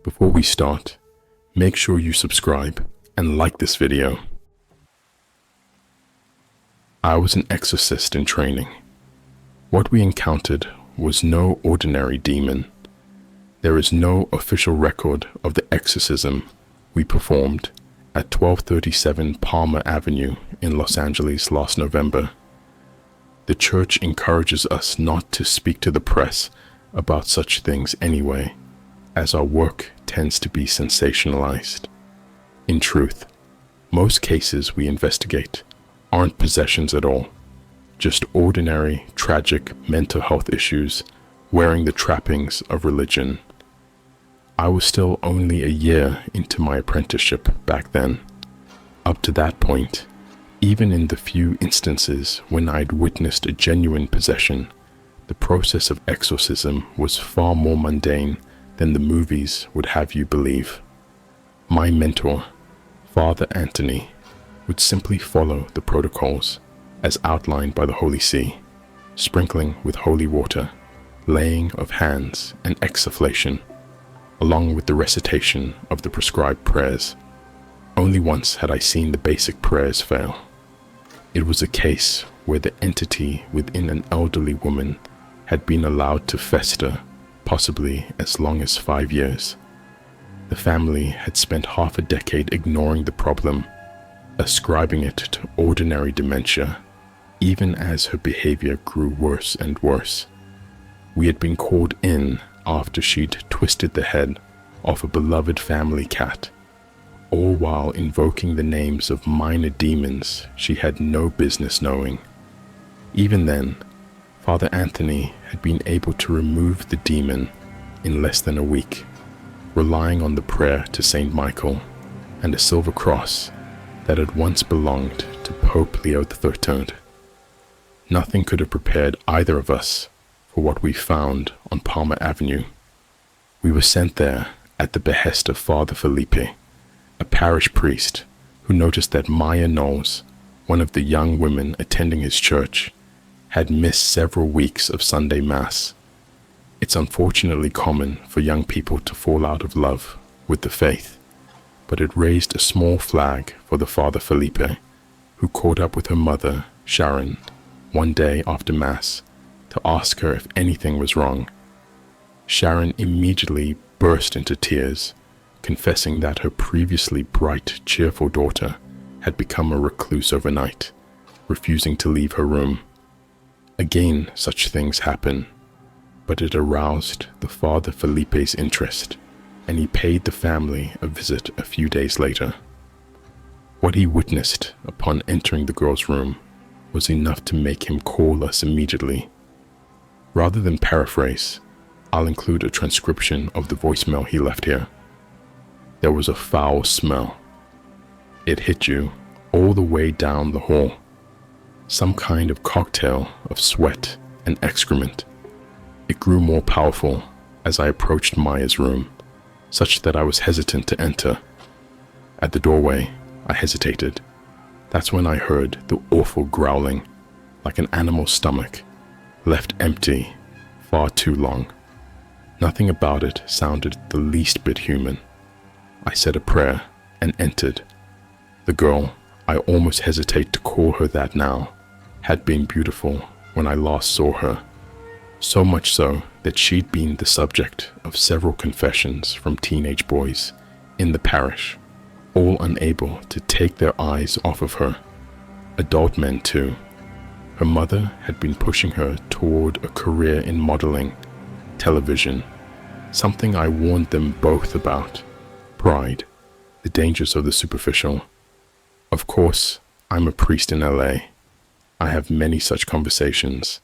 Before we start, make sure you subscribe and like this video. I was an exorcist in training. What we encountered was no ordinary demon. There is no official record of the exorcism we performed at 1237 Palmer Avenue in Los Angeles last November. The church encourages us not to speak to the press about such things anyway, as our work tends to be sensationalized. In truth, most cases we investigate aren't possessions at all, just ordinary, tragic mental health issues wearing the trappings of religion. I was still only a year into my apprenticeship back then. Up to that point, even in the few instances when I'd witnessed a genuine possession, the process of exorcism was far more mundane than the movies would have you believe. My mentor, Father Anthony, would simply follow the protocols as outlined by the Holy See, sprinkling with holy water, laying of hands and exfoliation, along with the recitation of the prescribed prayers. Only once had I seen the basic prayers fail. It was a case where the entity within an elderly woman had been allowed to fester, possibly as long as 5 years. The family had spent half a decade ignoring the problem, ascribing it to ordinary dementia, even as her behavior grew worse and worse. We had been called in after she'd twisted the head of a beloved family cat, all while invoking the names of minor demons she had no business knowing. Even then, Father Anthony had been able to remove the demon in less than a week, relying on the prayer to Saint Michael and a silver cross that had once belonged to Pope Leo XIII. Nothing could have prepared either of us for what we found on Palmer Avenue. We were sent there at the behest of Father Felipe, a parish priest who noticed that Maya Knowles, one of the young women attending his church, had missed several weeks of Sunday Mass. It's unfortunately common for young people to fall out of love with the faith, but it raised a small flag for the Father Felipe, who caught up with her mother, Sharon, one day after Mass to ask her if anything was wrong. Sharon immediately burst into tears, confessing that her previously bright, cheerful daughter had become a recluse overnight, refusing to leave her room. Again, such things happen, but it aroused the Father Felipe's interest, and he paid the family a visit a few days later. What he witnessed upon entering the girl's room was enough to make him call us immediately. Rather than paraphrase, I'll include a transcription of the voicemail he left here. There was a foul smell. It hit you all the way down the hall. Some kind of cocktail of sweat and excrement. It grew more powerful as I approached Maya's room, such that I was hesitant to enter. At the doorway, I hesitated. That's when I heard the awful growling, like an animal's stomach, left empty far too long. Nothing about it sounded the least bit human. I said a prayer and entered. The girl, I almost hesitate to call her that now, had been beautiful when I last saw her, so much so that she'd been the subject of several confessions from teenage boys in the parish, all unable to take their eyes off of her. Adult men too. Her mother had been pushing her toward a career in modeling, television, something I warned them both about: pride, the dangers of the superficial. Of course, I'm a priest in LA. I have many such conversations.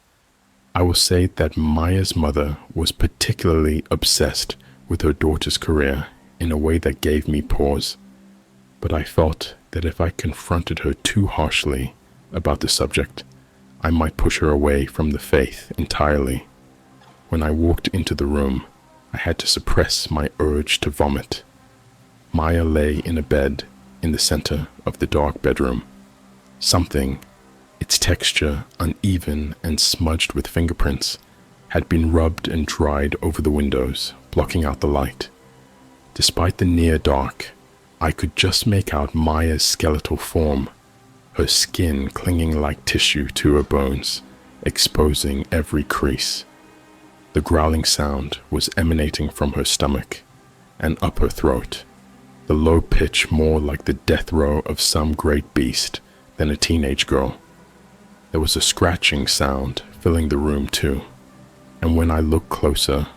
I will say that Maya's mother was particularly obsessed with her daughter's career in a way that gave me pause. But I felt that if I confronted her too harshly about the subject, I might push her away from the faith entirely. When I walked into the room, I had to suppress my urge to vomit. Maya lay in a bed in the center of the dark bedroom. Something, its texture uneven and smudged with fingerprints, had been rubbed and dried over the windows, blocking out the light. Despite the near dark, I could just make out Maya's skeletal form, her skin clinging like tissue to her bones, exposing every crease. The growling sound was emanating from her stomach and up her throat, the low pitch more like the death row of some great beast than a teenage girl. There was a scratching sound filling the room too, and when I looked closer,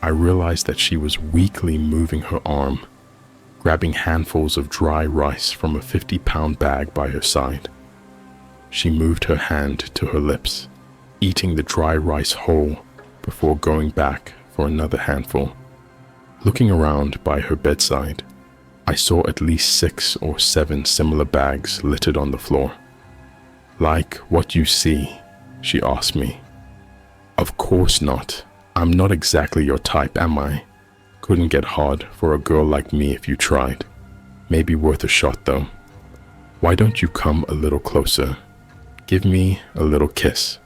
I realized that she was weakly moving her arm, grabbing handfuls of dry rice from a 50-pound bag by her side. She moved her hand to her lips, eating the dry rice whole before going back for another handful. Looking around by her bedside, I saw at least 6 or 7 similar bags littered on the floor. "Like what you see?" she asked me. "Of course not. I'm not exactly your type, am I? Couldn't get hard for a girl like me if you tried. Maybe worth a shot though. Why don't you come a little closer? Give me a little kiss."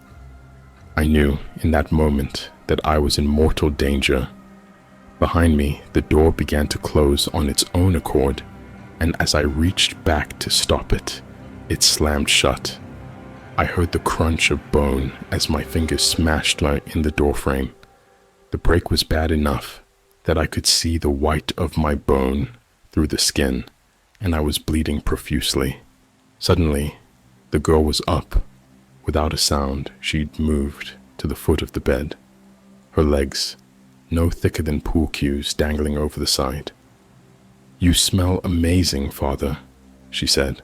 I knew in that moment that I was in mortal danger. Behind me, the door began to close on its own accord, and as I reached back to stop it, it slammed shut. I heard the crunch of bone as my fingers smashed in the doorframe. The break was bad enough that I could see the white of my bone through the skin, and I was bleeding profusely. Suddenly, the girl was up. Without a sound, she'd moved to the foot of the bed, her legs no thicker than pool cues dangling over the side. "You smell amazing, Father," she said.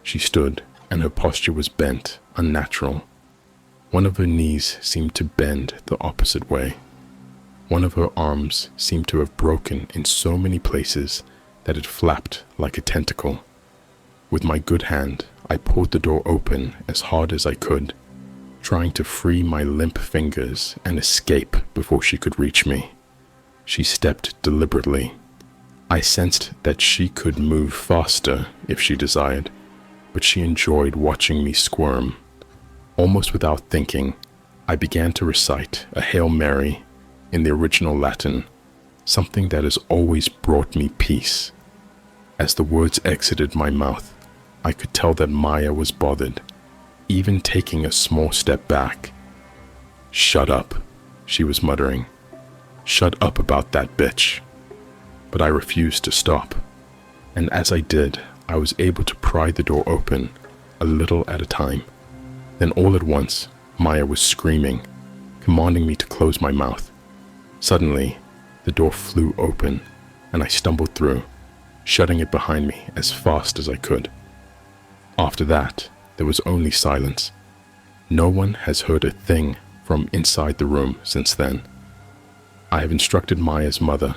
She stood, and her posture was bent, unnatural. One of her knees seemed to bend the opposite way. One of her arms seemed to have broken in so many places that it flapped like a tentacle. With my good hand, I pulled the door open as hard as I could, trying to free my limp fingers and escape before she could reach me. She stepped deliberately. I sensed that she could move faster if she desired, but she enjoyed watching me squirm. Almost without thinking, I began to recite a Hail Mary in the original Latin, something that has always brought me peace. As the words exited my mouth, I could tell that Maya was bothered, even taking a small step back. "Shut up," she was muttering. "Shut up about that bitch." But I refused to stop, and as I did, I was able to pry the door open, a little at a time. Then all at once, Maya was screaming, commanding me to close my mouth. Suddenly, the door flew open, and I stumbled through, shutting it behind me as fast as I could. After that, there was only silence. No one has heard a thing from inside the room since then. I have instructed Maya's mother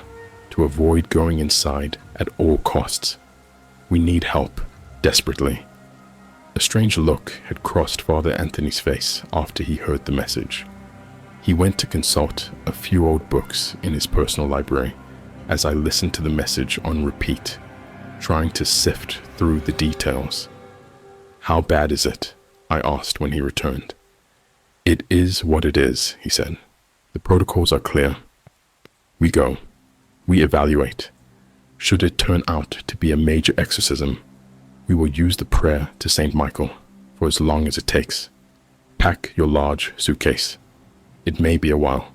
to avoid going inside at all costs. We need help, desperately. A strange look had crossed Father Anthony's face after he heard the message. He went to consult a few old books in his personal library as I listened to the message on repeat, trying to sift through the details. "How bad is it?" I asked when he returned. "It is what it is," he said. "The protocols are clear. We go. We evaluate. Should it turn out to be a major exorcism, we will use the prayer to Saint Michael for as long as it takes. Pack your large suitcase. It may be a while."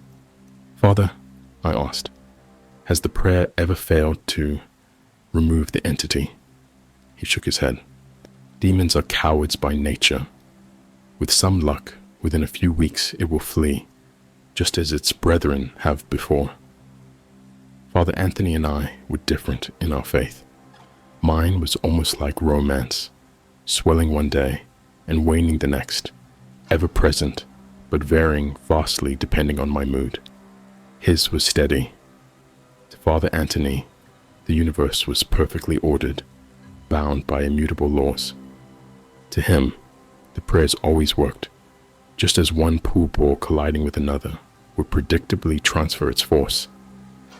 "Father," I asked, "has the prayer ever failed to remove the entity?" He shook his head. "Demons are cowards by nature. With some luck, within a few weeks it will flee, just as its brethren have before." Father Anthony and I were different in our faith. Mine was almost like romance, swelling one day and waning the next, ever present, but varying vastly depending on my mood. His was steady. To Father Anthony, the universe was perfectly ordered, bound by immutable laws. To him, the prayers always worked, just as one pool ball colliding with another would predictably transfer its force.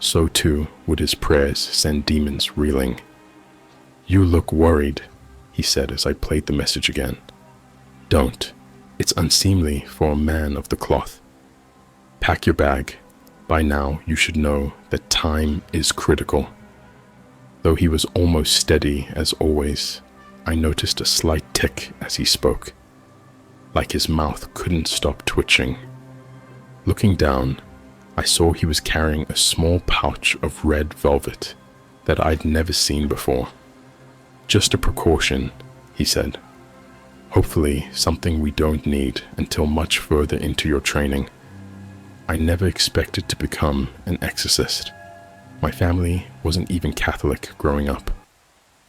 So too would his prayers send demons reeling. "You look worried," he said as I played the message again. "Don't. It's unseemly for a man of the cloth. Pack your bag. By now you should know that time is critical." Though he was almost steady as always, I noticed a slight tick as he spoke, like his mouth couldn't stop twitching. Looking down, I saw he was carrying a small pouch of red velvet that I'd never seen before. "Just a precaution," he said. "Hopefully something we don't need until much further into your training." I never expected to become an exorcist. My family wasn't even Catholic growing up.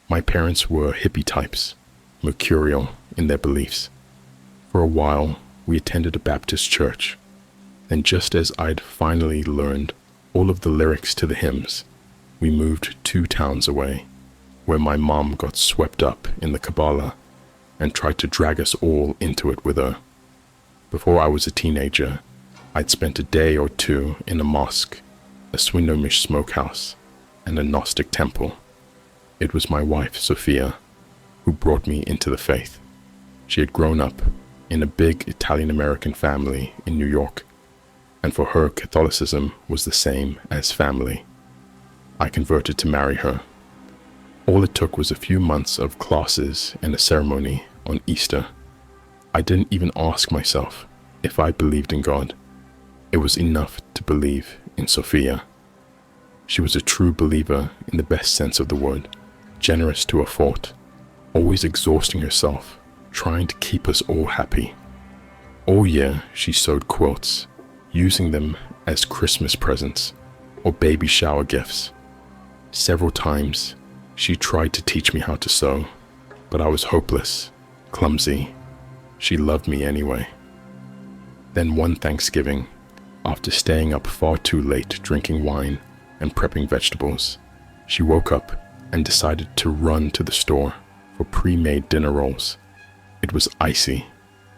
My parents were hippie types, mercurial in their beliefs. For a while, we attended a Baptist church. Then just as I'd finally learned all of the lyrics to the hymns, we moved 2 towns away, where my mom got swept up in the Kabbalah and tried to drag us all into it with her. Before I was a teenager, I'd spent a day or 2 in a mosque, a Swinomish smokehouse, and a Gnostic temple. It was my wife, Sophia, who brought me into the faith. She had grown up in a big Italian-American family in New York, and for her, Catholicism was the same as family. I converted to marry her. All it took was a few months of classes and a ceremony on Easter. I didn't even ask myself if I believed in God. It was enough to believe in Sophia. She was a true believer in the best sense of the word, generous to a fault, always exhausting herself, trying to keep us all happy. All year she sewed quilts, using them as Christmas presents or baby shower gifts. Several times she tried to teach me how to sew, but I was hopeless, clumsy. She loved me anyway. Then one Thanksgiving, after staying up far too late drinking wine and prepping vegetables, she woke up and decided to run to the store for pre-made dinner rolls. It was icy.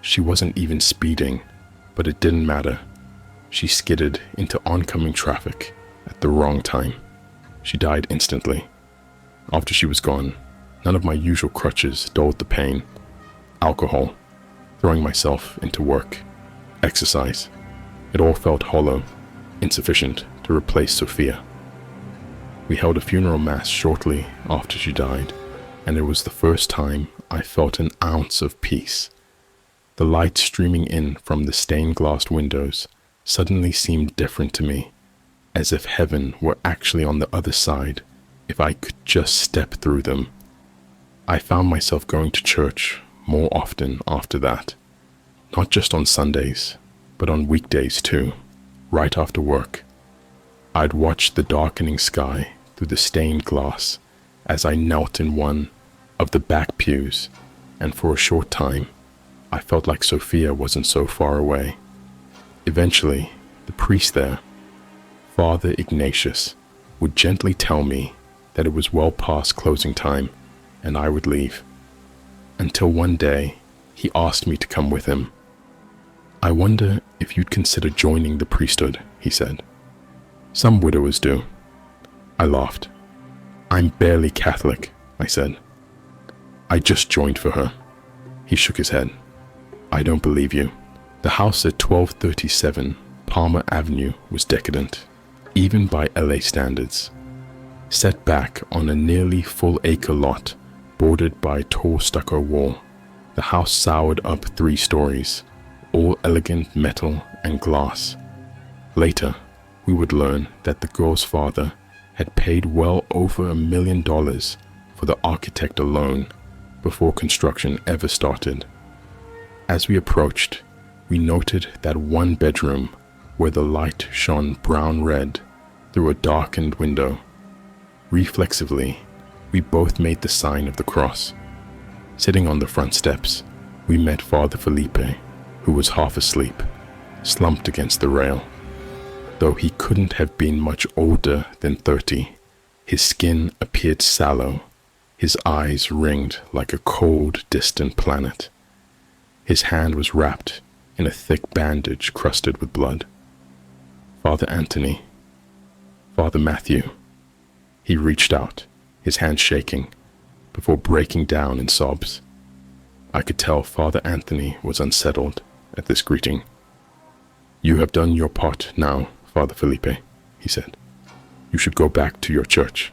She wasn't even speeding, but it didn't matter. She skidded into oncoming traffic at the wrong time. She died instantly. After she was gone, none of my usual crutches dulled the pain. Alcohol, throwing myself into work, exercise. It all felt hollow, insufficient to replace Sophia. We held a funeral mass shortly after she died, and it was the first time I felt an ounce of peace. The light streaming in from the stained glass windows suddenly seemed different to me, as if heaven were actually on the other side if I could just step through them. I found myself going to church more often after that, not just on Sundays, but on weekdays too, right after work. I'd watch the darkening sky through the stained glass as I knelt in one of the back pews, and for a short time, I felt like Sophia wasn't so far away. Eventually, the priest there, Father Ignatius, would gently tell me that it was well past closing time and I would leave. Until one day, he asked me to come with him. "I wonder if you'd consider joining the priesthood," he said. "Some widowers do." I laughed. "I'm barely Catholic," I said. "I just joined for her." He shook his head. "I don't believe you." The house at 1237 Palmer Avenue was decadent, even by LA standards. Set back on a nearly full-acre lot bordered by a tall stucco wall, the house soured up 3 stories, all elegant metal and glass. Later, we would learn that the girl's father had paid well over $1 million for the architect alone before construction ever started. As we approached, we noted that one bedroom where the light shone brown-red through a darkened window. Reflexively, we both made the sign of the cross. Sitting on the front steps, we met Father Felipe, who was half asleep, slumped against the rail. Though he couldn't have been much older than 30, his skin appeared sallow, his eyes ringed like a cold, distant planet. His hand was wrapped in a thick bandage crusted with blood. "Father Anthony, Father Matthew." He reached out, his hand shaking, before breaking down in sobs. I could tell Father Anthony was unsettled at this greeting. "You have done your part now, Father Felipe," he said. "You should go back to your church.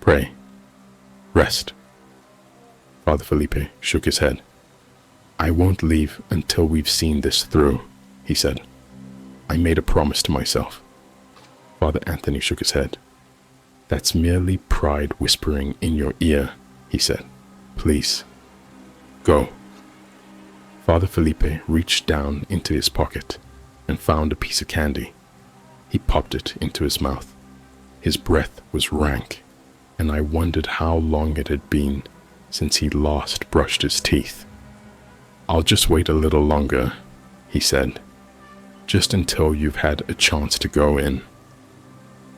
Pray Rest. Father Felipe shook his head. I won't leave until we've seen this through, he said. I made a promise to myself. Father Anthony shook his head. That's merely pride whispering in your ear, he said. Please, go. Father Felipe reached down into his pocket and found a piece of candy. He popped it into his mouth. His breath was rank, and I wondered how long it had been since he last brushed his teeth. I'll just wait a little longer, he said, just until you've had a chance to go in.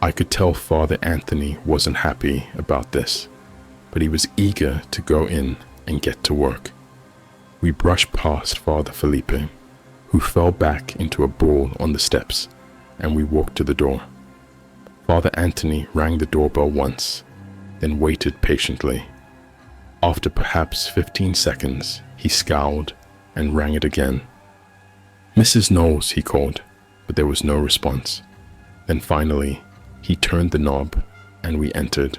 I could tell Father Anthony wasn't happy about this, but he was eager to go in and get to work. We brushed past Father Felipe, who fell back into a ball on the steps, and we walked to the door. Father Anthony rang the doorbell once, then waited patiently. After perhaps 15 seconds, he scowled and rang it again. Mrs. Knowles, he called, but there was no response. Then finally, he turned the knob and we entered.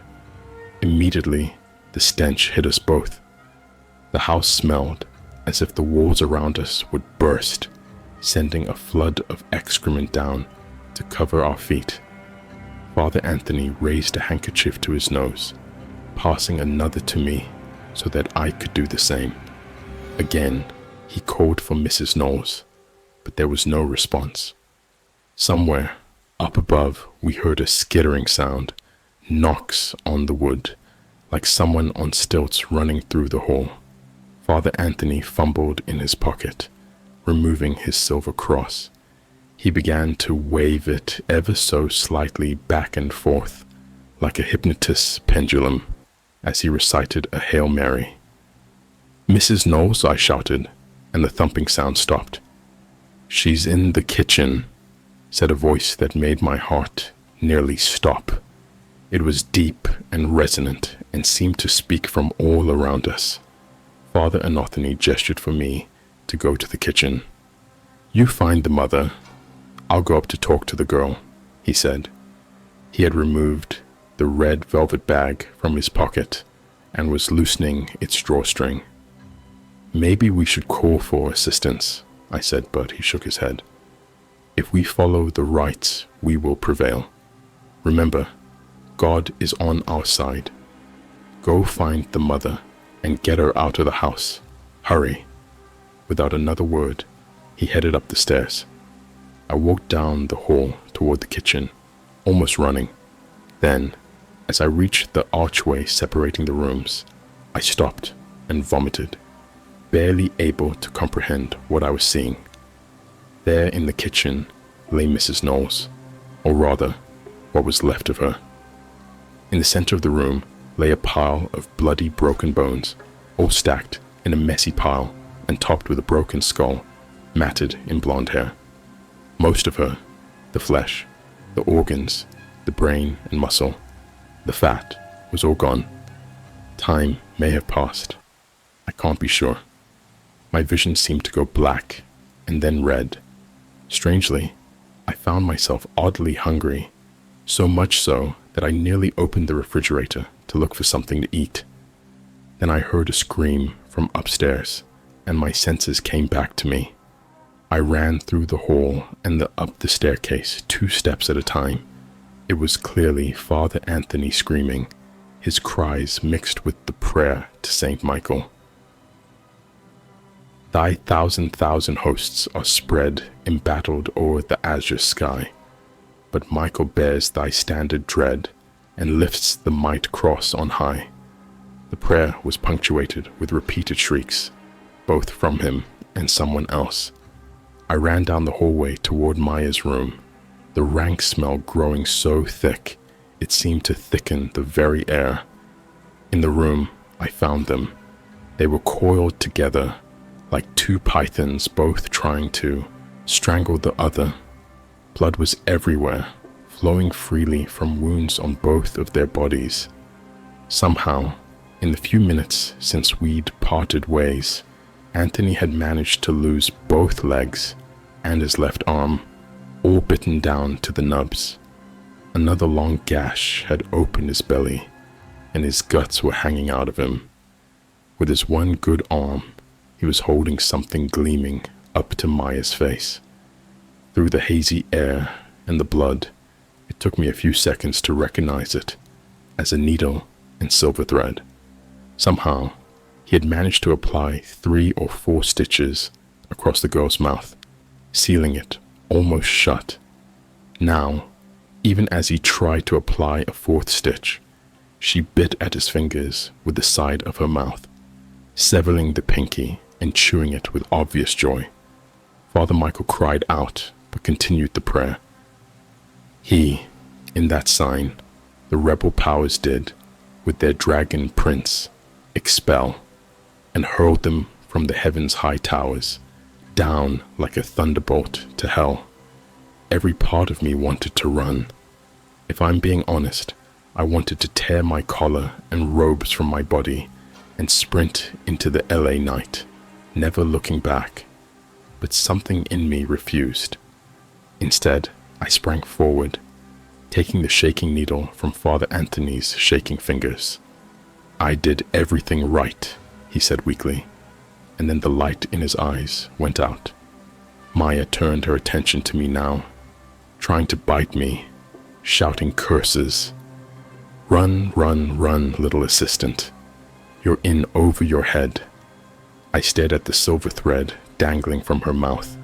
Immediately, the stench hit us both. The house smelled as if the walls around us would burst, sending a flood of excrement down to cover our feet. Father Anthony raised a handkerchief to his nose, passing another to me so that I could do the same. Again, he called for Mrs. Knowles, but there was no response. Somewhere up above, we heard a skittering sound, knocks on the wood, like someone on stilts running through the hall. Father Anthony fumbled in his pocket, removing his silver cross. He began to wave it ever so slightly back and forth, like a hypnotist's pendulum, as he recited a Hail Mary. Mrs. Knowles, I shouted, and the thumping sound stopped. She's in the kitchen, said a voice that made my heart nearly stop. It was deep and resonant and seemed to speak from all around us. Father Anthony gestured for me to go to the kitchen. You find the mother. I'll go up to talk to the girl, he said. He had removed the red velvet bag from his pocket and was loosening its drawstring. Maybe we should call for assistance, I said, but he shook his head. If we follow the rites, we will prevail. Remember, God is on our side. Go find the mother and get her out of the house. Hurry. Without another word, he headed up the stairs. I walked down the hall toward the kitchen, almost running. Then, as I reached the archway separating the rooms, I stopped and vomited, barely able to comprehend what I was seeing. There in the kitchen lay Mrs. Knowles, or rather, what was left of her. In the center of the room lay a pile of bloody broken bones, all stacked in a messy pile and topped with a broken skull, matted in blonde hair. Most of her, the flesh, the organs, the brain and muscle, the fat, was all gone. Time may have passed. I can't be sure. My vision seemed to go black and then red. Strangely, I found myself oddly hungry, so much so that I nearly opened the refrigerator to look for something to eat. Then I heard a scream from upstairs, and my senses came back to me. I ran through the hall and up the staircase 2 steps at a time. It was clearly Father Anthony screaming, his cries mixed with the prayer to Saint Michael. Thy thousand hosts are spread, embattled o'er the azure sky, but Michael bears thy standard dread and lifts the might cross on high. The prayer was punctuated with repeated shrieks, both from him and someone else. I ran down the hallway toward Maya's room, the rank smell growing so thick it seemed to thicken the very air. In the room, I found them. They were coiled together like 2 pythons, both trying to strangle the other. Blood was everywhere, flowing freely from wounds on both of their bodies. Somehow, in the few minutes since we'd parted ways, Anthony had managed to lose both legs and his left arm, all bitten down to the nubs. Another long gash had opened his belly, and his guts were hanging out of him. With his one good arm, he was holding something gleaming up to Maya's face. Through the hazy air and the blood, it took me a few seconds to recognize it as a needle and silver thread. Somehow, he had managed to apply 3 or 4 stitches across the girl's mouth, sealing it almost shut. Now, even as he tried to apply a 4th stitch, she bit at his fingers with the side of her mouth, severing the pinky and chewing it with obvious joy. Father Michael cried out, but continued the prayer. He, in that sign, the rebel powers did, with their dragon prince, expel, and hurled them from the heaven's high towers, down like a thunderbolt to hell. Every part of me wanted to run. If I'm being honest, I wanted to tear my collar and robes from my body and sprint into the LA night, never looking back. But something in me refused. Instead, I sprang forward, taking the shaking needle from Father Anthony's shaking fingers. "I did everything right," he said weakly, and then the light in his eyes went out. Maya turned her attention to me now, trying to bite me, shouting curses. "Run, run, run, little assistant. You're in over your head." I stared at the silver thread dangling from her mouth.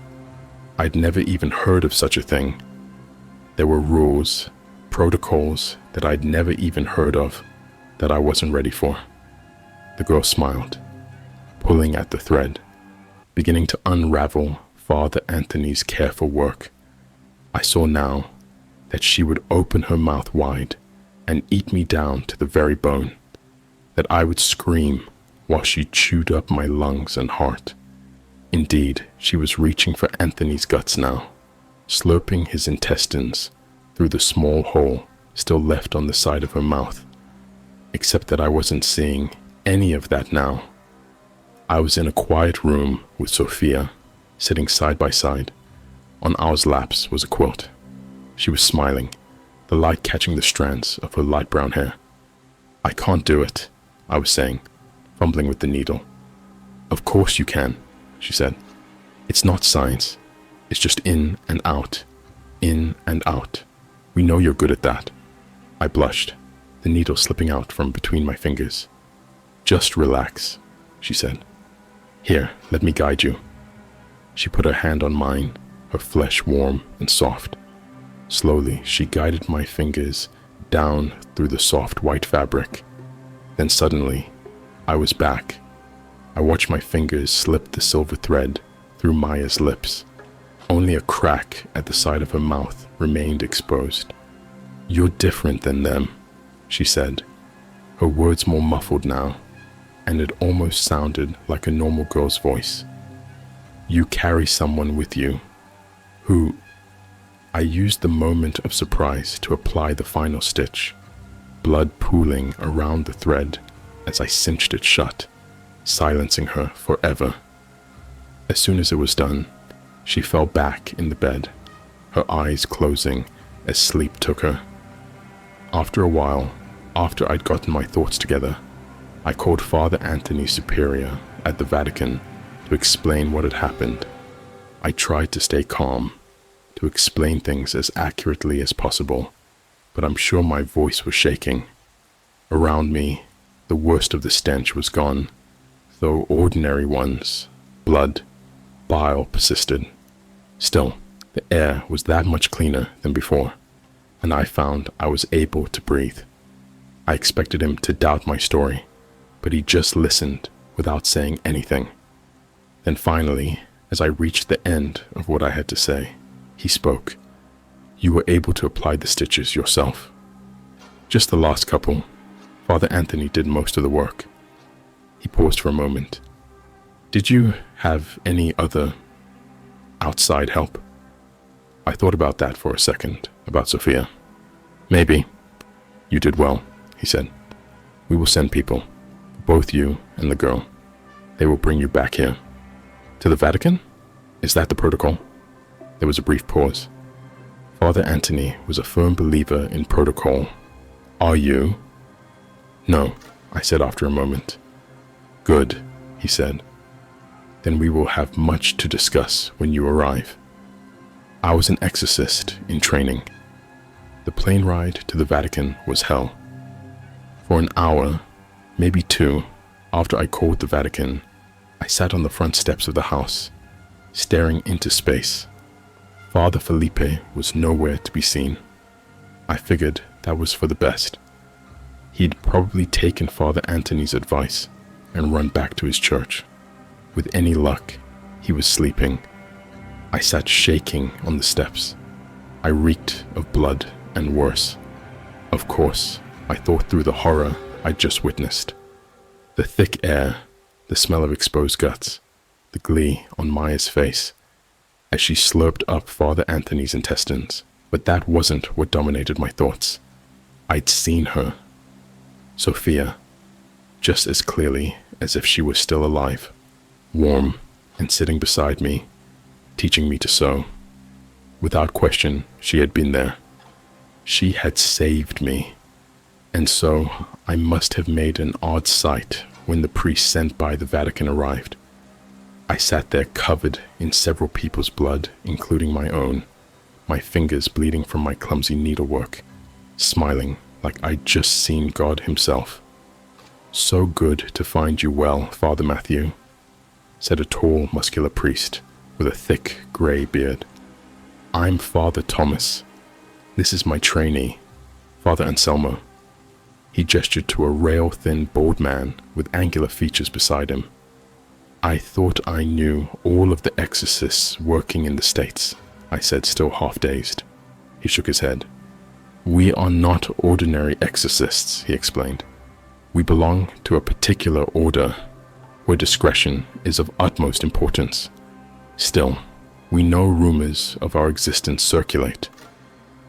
I'd never even heard of such a thing. There were rules, protocols that I'd never even heard of that I wasn't ready for. The girl smiled, pulling at the thread, beginning to unravel Father Anthony's careful work. I saw now that she would open her mouth wide and eat me down to the very bone, that I would scream while she chewed up my lungs and heart. Indeed, she was reaching for Anthony's guts now, slurping his intestines through the small hole still left on the side of her mouth. Except that I wasn't seeing any of that now. I was in a quiet room with Sophia, sitting side by side. On our laps was a quilt. She was smiling, the light catching the strands of her light brown hair. "I can't do it," I was saying, fumbling with the needle. "Of course you can," she said. "It's not science. It's just in and out, in and out. We know you're good at that." I blushed, the needle slipping out from between my fingers. "Just relax," she said. "Here, let me guide you." She put her hand on mine, her flesh warm and soft. Slowly, she guided my fingers down through the soft white fabric. Then suddenly, I was back. I watched my fingers slip the silver thread through Maya's lips. Only a crack at the side of her mouth remained exposed. "You're different than them," she said, her words more muffled now, and it almost sounded like a normal girl's voice. "You carry someone with you who..." I used the moment of surprise to apply the final stitch, blood pooling around the thread as I cinched it shut, silencing her forever. As soon as it was done, she fell back in the bed, her eyes closing as sleep took her. After a while, after I'd gotten my thoughts together, I called Father Anthony Superior at the Vatican to explain what had happened. I tried to stay calm, to explain things as accurately as possible, but I'm sure my voice was shaking. Around me, the worst of the stench was gone, though ordinary ones, blood, bile persisted. Still, the air was that much cleaner than before, and I found I was able to breathe. I expected him to doubt my story, but he just listened without saying anything. Then finally, as I reached the end of what I had to say, he spoke. "You were able to apply the stitches yourself?" "Just the last couple. Father Anthony did most of the work." He paused for a moment. "Did you have any other outside help?" I thought about that for a second, about Sophia. "Maybe. You did well," he said. "We will send people, both you and the girl. They will bring you back here." "To the Vatican? Is that the protocol?" There was a brief pause. Father Anthony was a firm believer in protocol. "Are you?" No, I said after a moment. Good, he said. Then we will have much to discuss when you arrive. I was an exorcist in training. The plane ride to the Vatican was hell. For an hour, maybe two, after I called the Vatican, I sat on the front steps of the house, staring into space. Father Felipe was nowhere to be seen. I figured that was for the best. He'd probably taken Father Anthony's advice and run back to his church. With any luck, he was sleeping. I sat shaking on the steps. I reeked of blood and worse. Of course, I thought through the horror I'd just witnessed. The thick air, the smell of exposed guts, the glee on Maya's face as she slurped up Father Anthony's intestines. But that wasn't what dominated my thoughts. I'd seen her. Sophia, just as clearly as if she was still alive, warm and sitting beside me, teaching me to sew. Without question, she had been there. She had saved me. And so I must have made an odd sight when the priest sent by the Vatican arrived. I sat there covered in several people's blood, including my own, my fingers bleeding from my clumsy needlework, smiling like I'd just seen God himself. "So good to find you well, Father Matthew," said a tall, muscular priest with a thick, grey beard. "I'm Father Thomas. This is my trainee, Father Anselmo." He gestured to a rail-thin, bald man with angular features beside him. "I thought I knew all of the exorcists working in the States," I said, still half-dazed. He shook his head. "We are not ordinary exorcists," he explained. "We belong to a particular order where discretion is of utmost importance. Still, we know rumors of our existence circulate.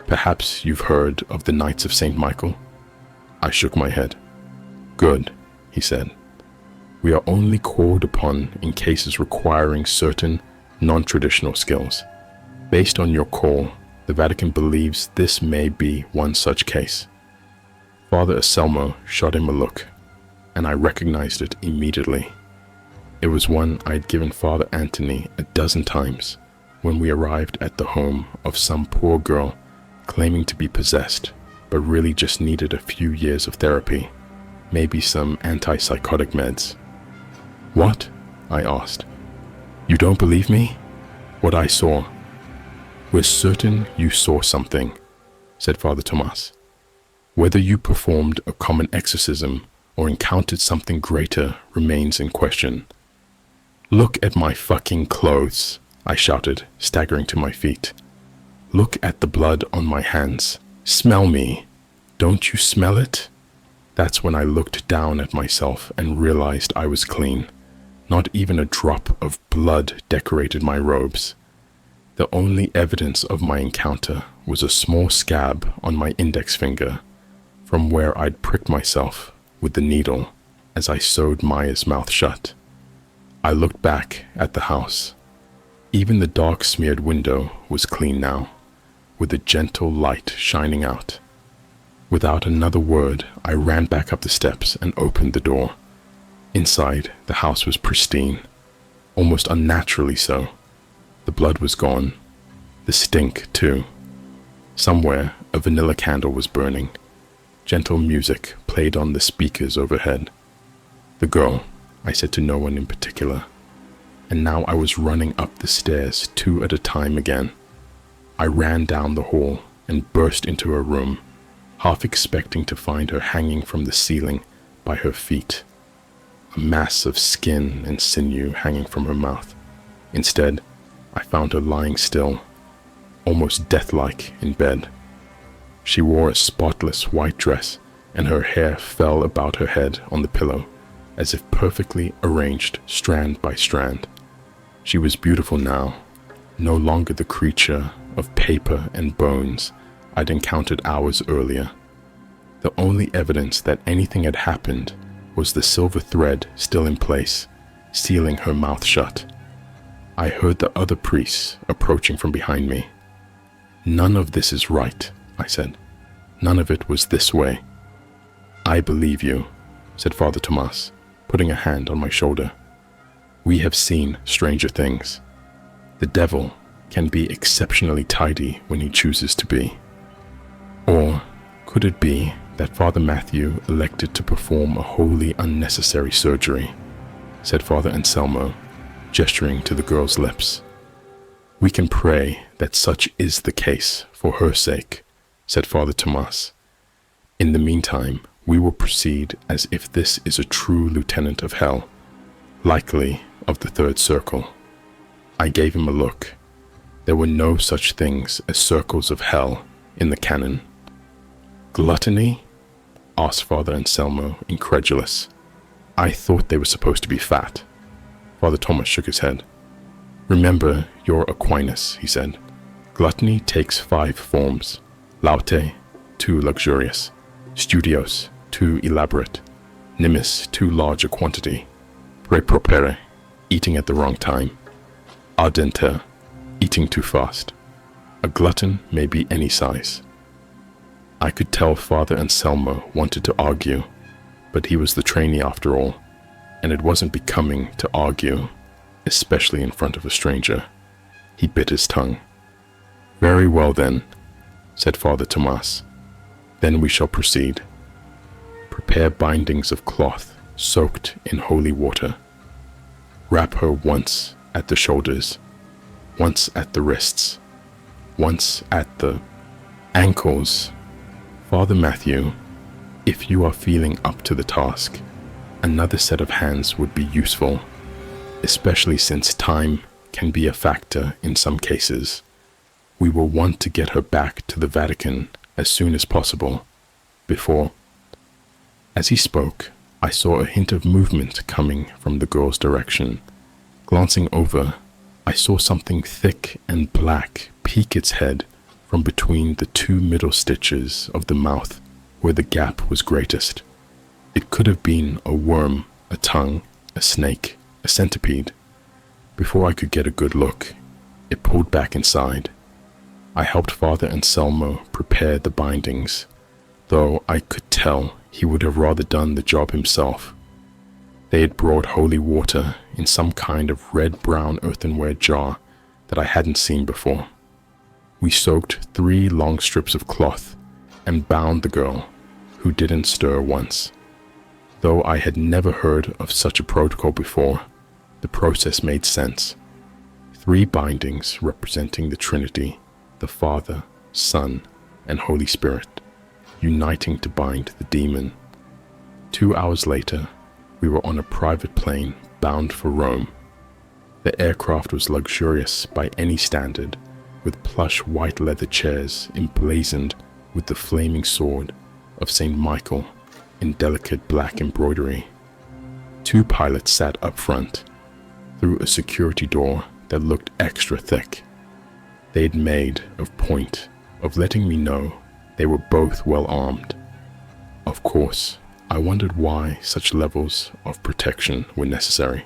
Perhaps you've heard of the Knights of St. Michael?" I shook my head. "Good," he said. "We are only called upon in cases requiring certain non-traditional skills. Based on your call, the Vatican believes this may be one such case." Father Anselmo shot him a look, and I recognized it immediately. It was one I'd given Father Anthony a dozen times when we arrived at the home of some poor girl claiming to be possessed, but really just needed a few years of therapy, maybe some antipsychotic meds. "What?" I asked. "You don't believe me? What I saw?" "We're certain you saw something," said Father Tomas. "Whether you performed a common exorcism or encountered something greater remains in question." "Look at my fucking clothes," I shouted, staggering to my feet. "Look at the blood on my hands. Smell me. Don't you smell it?" That's when I looked down at myself and realized I was clean. Not even a drop of blood decorated my robes. The only evidence of my encounter was a small scab on my index finger from where I'd pricked myself with the needle as I sewed Maya's mouth shut. I looked back at the house. Even the dark smeared window was clean now, with a gentle light shining out. Without another word, I ran back up the steps and opened the door. Inside, the house was pristine, almost unnaturally so. The blood was gone. The stink, too. Somewhere, a vanilla candle was burning. Gentle music played on the speakers overhead. "The girl," I said to no one in particular. And now I was running up the stairs 2 at a time again. I ran down the hall and burst into her room, half expecting to find her hanging from the ceiling by her feet, a mass of skin and sinew hanging from her mouth. Instead, I found her lying still, almost death-like in bed. She wore a spotless white dress, and her hair fell about her head on the pillow, as if perfectly arranged strand by strand. She was beautiful now, no longer the creature of paper and bones I'd encountered hours earlier. The only evidence that anything had happened was the silver thread still in place, sealing her mouth shut. I heard the other priests approaching from behind me. "None of this is right," I said. "None of it was this way." I believe you, said Father Tomas, putting a hand on my shoulder. We have seen stranger things. The devil can be exceptionally tidy when he chooses to be. Or could it be that Father Matthew elected to perform a wholly unnecessary surgery, said Father Anselmo, gesturing to the girl's lips. We can pray that such is the case for her sake, said Father Tomas. In the meantime, we will proceed as if this is a true lieutenant of hell, likely of the third circle. I gave him a look. There were no such things as circles of hell in the canon. Gluttony? Asked Father Anselmo, incredulous. I thought they were supposed to be fat. Father Thomas shook his head. Remember your Aquinas, he said. Gluttony takes 5 forms. Laute, too luxurious. Studios, too elaborate. Nimis, too large a quantity. Prepropere, eating at the wrong time. Ardenter, eating too fast. A glutton may be any size. I could tell Father Anselmo wanted to argue, but he was the trainee after all, and it wasn't becoming to argue, especially in front of a stranger. He bit his tongue. Very well then, said Father Tomas. Then we shall proceed. Prepare bindings of cloth soaked in holy water. Wrap her once at the shoulders, once at the wrists, once at the ankles. Father Matthew, if you are feeling up to the task, another set of hands would be useful, especially since time can be a factor in some cases. We will want to get her back to the Vatican as soon as possible, before... As he spoke, I saw a hint of movement coming from the girl's direction. Glancing over, I saw something thick and black peek its head from between the 2 middle stitches of the mouth where the gap was greatest. It could have been a worm, a tongue, a snake, a centipede. Before I could get a good look, it pulled back inside. I helped Father Anselmo prepare the bindings, though I could tell he would have rather done the job himself. They had brought holy water in some kind of red-brown earthenware jar that I hadn't seen before. We soaked 3 long strips of cloth and bound the girl, who didn't stir once. Though I had never heard of such a protocol before, the process made sense. 3 bindings representing the Trinity, the Father, Son, and Holy Spirit, uniting to bind the demon. 2 hours later, we were on a private plane bound for Rome. The aircraft was luxurious by any standard, with plush white leather chairs emblazoned with the flaming sword of Saint Michael in delicate black embroidery. 2 pilots sat up front, through a security door that looked extra thick. They'd made a point of letting me know they were both well armed. Of course, I wondered why such levels of protection were necessary,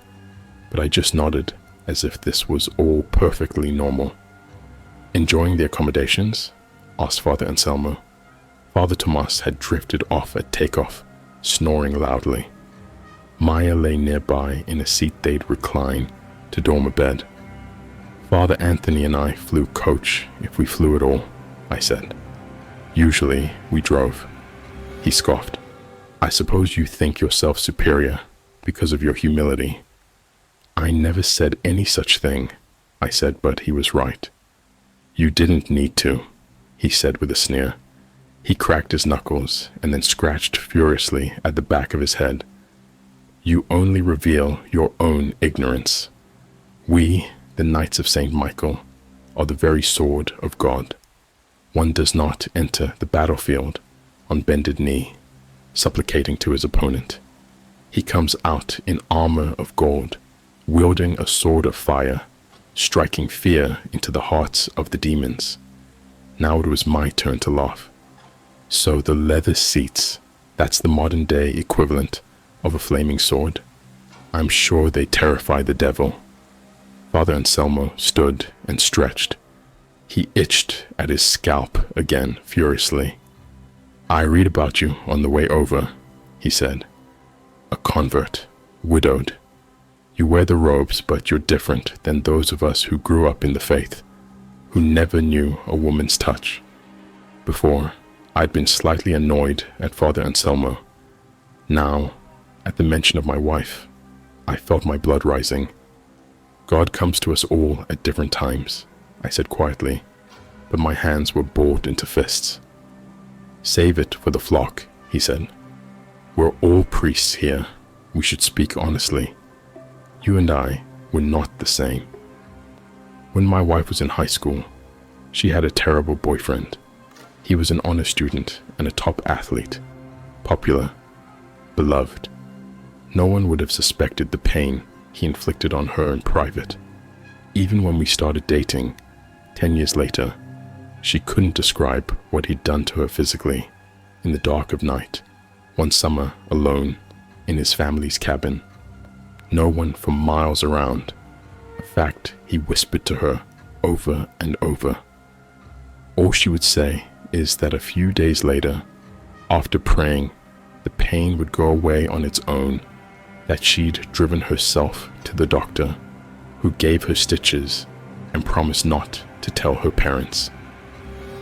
but I just nodded as if this was all perfectly normal. Enjoying the accommodations? Asked Father Anselmo. Father Tomas had drifted off at takeoff, snoring loudly. Maya lay nearby in a seat they'd recline to dorm a bed. Father Anthony and I flew coach if we flew at all, I said. Usually we drove. He scoffed. I suppose you think yourself superior because of your humility. I never said any such thing, I said, but he was right. You didn't need to, he said with a sneer. He cracked his knuckles and then scratched furiously at the back of his head. You only reveal your own ignorance. We, the Knights of Saint Michael, are the very sword of God. One does not enter the battlefield on bended knee, supplicating to his opponent. He comes out in armor of gold, wielding a sword of fire, striking fear into the hearts of the demons. Now it was my turn to laugh. So the leather seats, that's the modern day equivalent of a flaming sword. I'm sure they terrify the devil. Father Anselmo stood and stretched. He itched at his scalp again furiously. I read about you on the way over, he said. A convert, widowed. You wear the robes, but you're different than those of us who grew up in the faith, who never knew a woman's touch. Before, I'd been slightly annoyed at Father Anselmo. Now, at the mention of my wife, I felt my blood rising. God comes to us all at different times, I said quietly, but my hands were balled into fists. Save it for the flock, he said. We're all priests here. We should speak honestly. You and I were not the same. When my wife was in high school, she had a terrible boyfriend. He was an honor student and a top athlete, popular, beloved. No one would have suspected the pain he inflicted on her in private. Even when we started dating, 10 years later, she couldn't describe what he'd done to her physically in the dark of night, one summer alone in his family's cabin. No one for miles around, a fact he whispered to her over and over. All she would say is that a few days later, after praying the pain would go away on its own, that she'd driven herself to the doctor, who gave her stitches and promised not to tell her parents.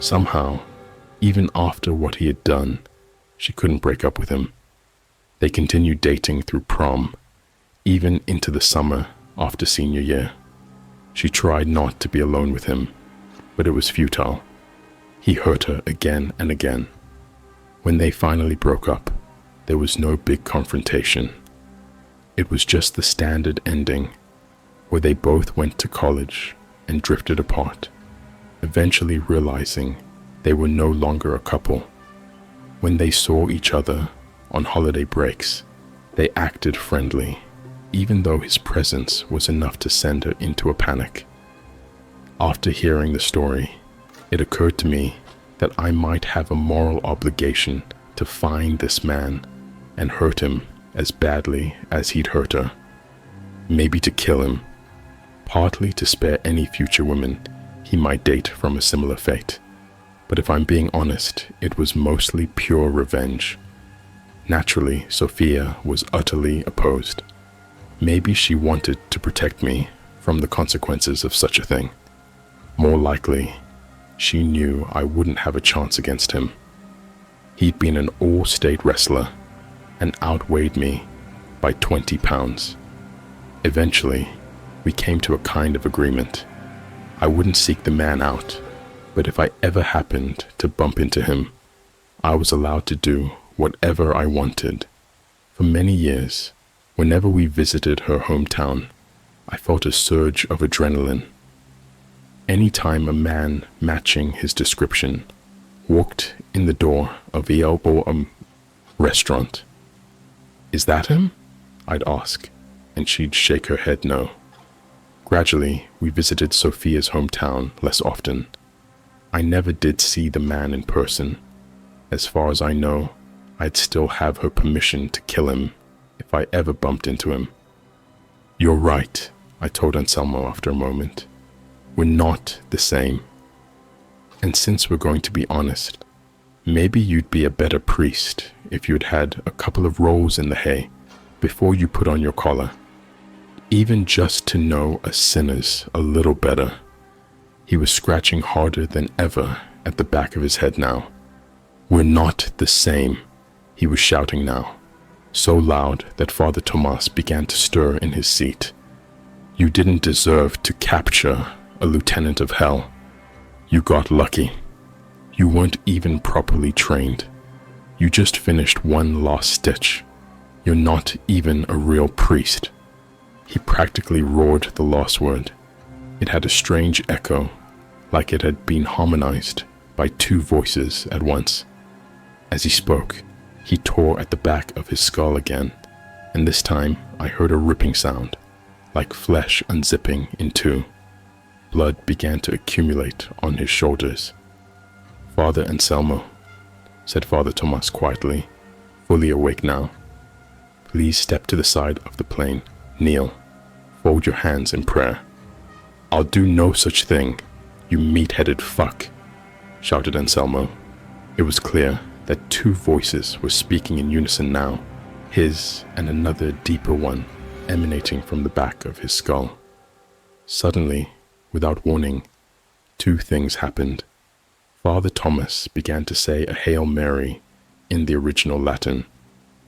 Somehow, even after what he had done, she couldn't break up with him. They continued dating through prom, even into the summer after senior year. She tried not to be alone with him, but it was futile. He hurt her again and again. When they finally broke up, there was no big confrontation. It was just the standard ending, where they both went to college and drifted apart, eventually realizing they were no longer a couple. When they saw each other on holiday breaks, they acted friendly, even though his presence was enough to send her into a panic. After hearing the story, it occurred to me that I might have a moral obligation to find this man and hurt him as badly as he'd hurt her. Maybe to kill him, partly to spare any future women he might date from a similar fate. But if I'm being honest, it was mostly pure revenge. Naturally, Sophia was utterly opposed. Maybe she wanted to protect me from the consequences of such a thing. More likely, she knew I wouldn't have a chance against him. He'd been an all-state wrestler and outweighed me by 20 pounds. Eventually, we came to a kind of agreement. I wouldn't seek the man out, but if I ever happened to bump into him, I was allowed to do whatever I wanted. For many years, whenever we visited her hometown, I felt a surge of adrenaline. Anytime a man matching his description walked in the door of a restaurant, "Is that him?" I'd ask, and she'd shake her head no. Gradually, we visited Sophia's hometown less often. I never did see the man in person. As far as I know, I'd still have her permission to kill him if I ever bumped into him. "You're right," I told Anselmo after a moment. "We're not the same. And since we're going to be honest, maybe you'd be a better priest if you'd had a couple of rolls in the hay before you put on your collar, even just to know us sinners a little better." He was scratching harder than ever at the back of his head now. "We're not the same," he was shouting now, so loud that Father Tomas began to stir in his seat. "You didn't deserve to capture a lieutenant of hell. You got lucky. You weren't even properly trained. You just finished one last stitch. You're not even a real priest." He practically roared the last word. It had a strange echo, like it had been harmonized by two voices at once. As he spoke, he tore at the back of his skull again, and this time I heard a ripping sound, like flesh unzipping in two. Blood began to accumulate on his shoulders. "Father Anselmo," said Father Tomas quietly, fully awake now, "please step to the side of the plane. Kneel. Fold your hands in prayer." "I'll do no such thing, you meat-headed fuck," shouted Anselmo. It was clear that two voices were speaking in unison now, his and another deeper one emanating from the back of his skull. Suddenly, without warning, two things happened. Father Thomas began to say a Hail Mary in the original Latin,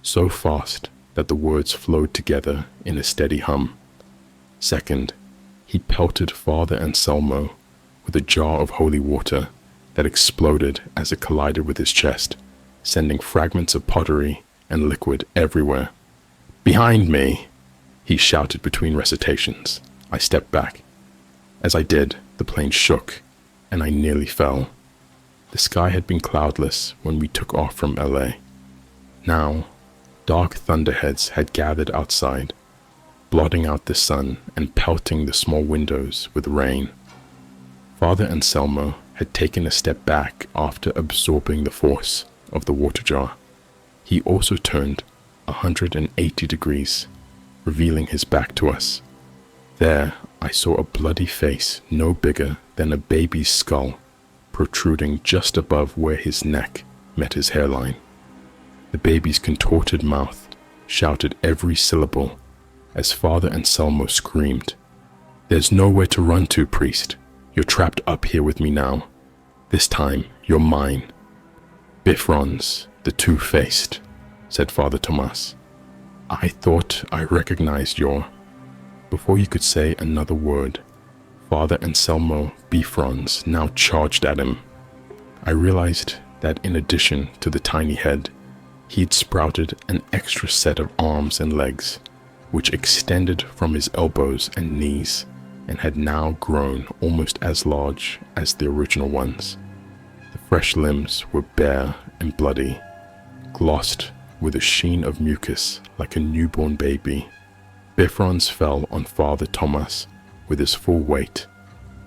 so fast that the words flowed together in a steady hum. Second, he pelted Father Anselmo with a jar of holy water that exploded as it collided with his chest, sending fragments of pottery and liquid everywhere. "Behind me!" he shouted between recitations. I stepped back. As I did, the plane shook, and I nearly fell. The sky had been cloudless when we took off from LA. Now, dark thunderheads had gathered outside, blotting out the sun and pelting the small windows with rain. Father Anselmo had taken a step back after absorbing the force of the water jar. He also turned 180 degrees, revealing his back to us. There, I saw a bloody face no bigger than a baby's skull, protruding just above where his neck met his hairline. The baby's contorted mouth shouted every syllable as Father Anselmo screamed, "There's nowhere to run to, priest. You're trapped up here with me now. This time, you're mine." "Bifrons, the two-faced," said Father Tomas. "I thought I recognized your—" Before you could say another word, Father Anselmo Bifrons now charged at him. I realized that in addition to the tiny head, he'd sprouted an extra set of arms and legs, which extended from his elbows and knees and had now grown almost as large as the original ones. The fresh limbs were bare and bloody, glossed with a sheen of mucus like a newborn baby. Bifrons fell on Father Thomas with his full weight,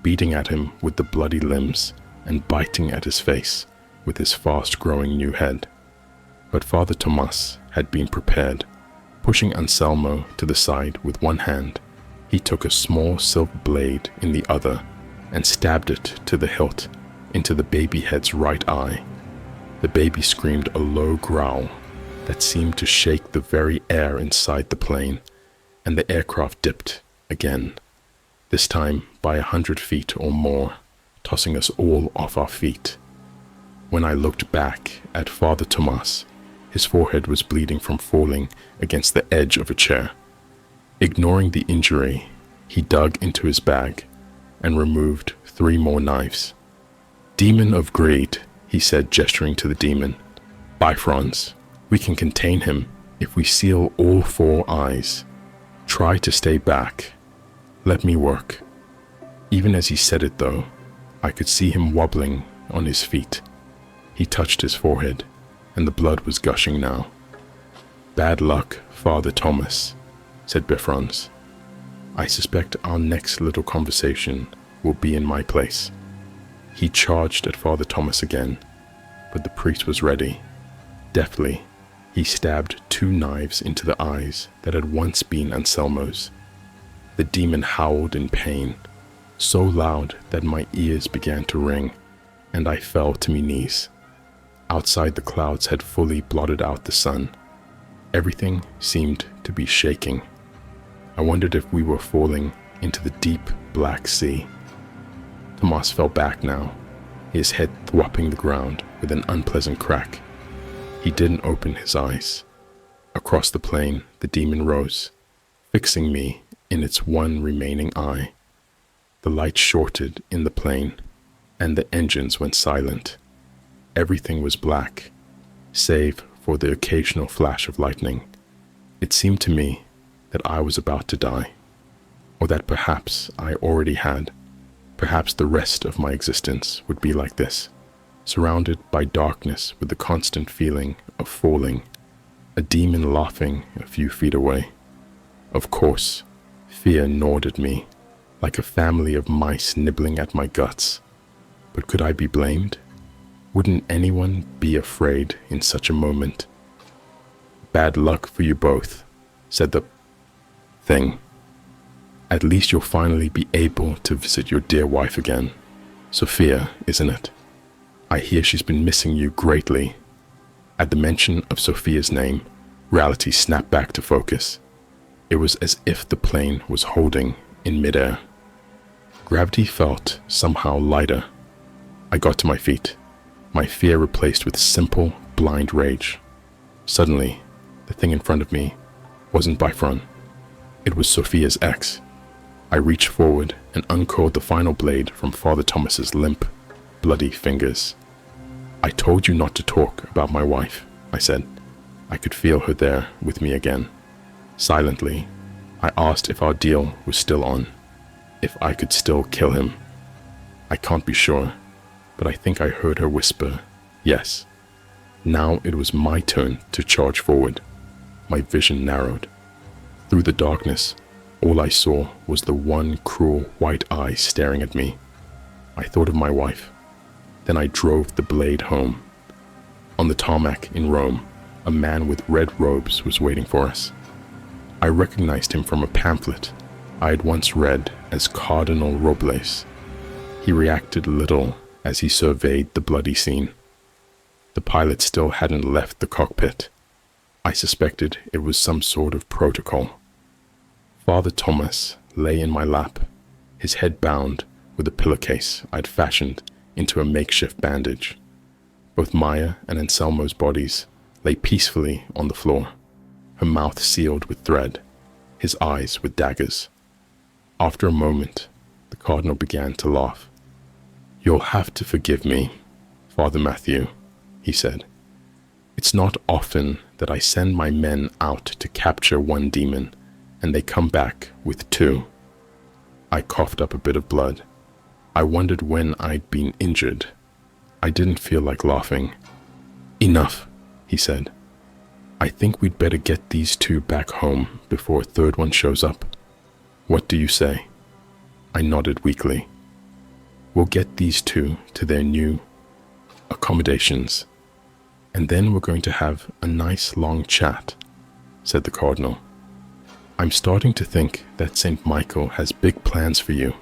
beating at him with the bloody limbs and biting at his face with his fast-growing new head. But Father Tomas had been prepared. Pushing Anselmo to the side with one hand, he took a small silver blade in the other and stabbed it to the hilt into the baby head's right eye. The baby screamed a low growl that seemed to shake the very air inside the plane, and the aircraft dipped again, this time by 100 feet or more, tossing us all off our feet. When I looked back at Father Tomas, his forehead was bleeding from falling against the edge of a chair. Ignoring the injury, he dug into his bag and removed 3 more knives. "Demon of greed," he said, gesturing to the demon. "Bifrons, we can contain him if we seal all 4 eyes. Try to stay back. Let me work." Even as he said it, though, I could see him wobbling on his feet. He touched his forehead, and the blood was gushing now. "Bad luck, Father Thomas," said Bifrons. "I suspect our next little conversation will be in my place." He charged at Father Thomas again, but the priest was ready. Deftly, he stabbed 2 knives into the eyes that had once been Anselmo's. The demon howled in pain, so loud that my ears began to ring, and I fell to my knees. Outside, the clouds had fully blotted out the sun. Everything seemed to be shaking. I wondered if we were falling into the deep black sea. Tomas fell back now, his head thwopping the ground with an unpleasant crack. He didn't open his eyes. Across the plain, the demon rose, fixing me in its one remaining eye. The light shorted in the plane, and the engines went silent. Everything was black, save for the occasional flash of lightning. It seemed to me that I was about to die, or that perhaps I already had. Perhaps the rest of my existence would be like this, surrounded by darkness with the constant feeling of falling, a demon laughing a few feet away. Of course, fear gnawed at me, like a family of mice nibbling at my guts. But could I be blamed? Wouldn't anyone be afraid in such a moment? "Bad luck for you both," said the thing. "At least you'll finally be able to visit your dear wife again. Sophia, isn't it? I hear she's been missing you greatly." At the mention of Sophia's name, reality snapped back to focus. It was as if the plane was holding in midair. Gravity felt somehow lighter. I got to my feet, my fear replaced with simple, blind rage. Suddenly, the thing in front of me wasn't Bifron. It was Sophia's ex. I reached forward and uncoiled the final blade from Father Thomas's limp, bloody fingers. "I told you not to talk about my wife," I said. I could feel her there with me again. Silently, I asked if our deal was still on, if I could still kill him. I can't be sure, but I think I heard her whisper, yes. Now it was my turn to charge forward. My vision narrowed. Through the darkness, all I saw was the one cruel white eye staring at me. I thought of my wife. Then I drove the blade home. On the tarmac in Rome, a man with red robes was waiting for us. I recognized him from a pamphlet I had once read as Cardinal Robles. He reacted little as he surveyed the bloody scene. The pilot still hadn't left the cockpit. I suspected it was some sort of protocol. Father Thomas lay in my lap, his head bound with a pillowcase I'd fashioned into a makeshift bandage. Both Maya and Anselmo's bodies lay peacefully on the floor, her mouth sealed with thread, his eyes with daggers. After a moment, the cardinal began to laugh. "You'll have to forgive me, Father Matthew," he said. "It's not often that I send my men out to capture one demon, and they come back with two." I coughed up a bit of blood. I wondered when I'd been injured. I didn't feel like laughing. "Enough," he said. "I think we'd better get these two back home before a third one shows up. What do you say?" I nodded weakly. "We'll get these two to their new accommodations, and then we're going to have a nice long chat," said the cardinal. "I'm starting to think that St. Michael has big plans for you."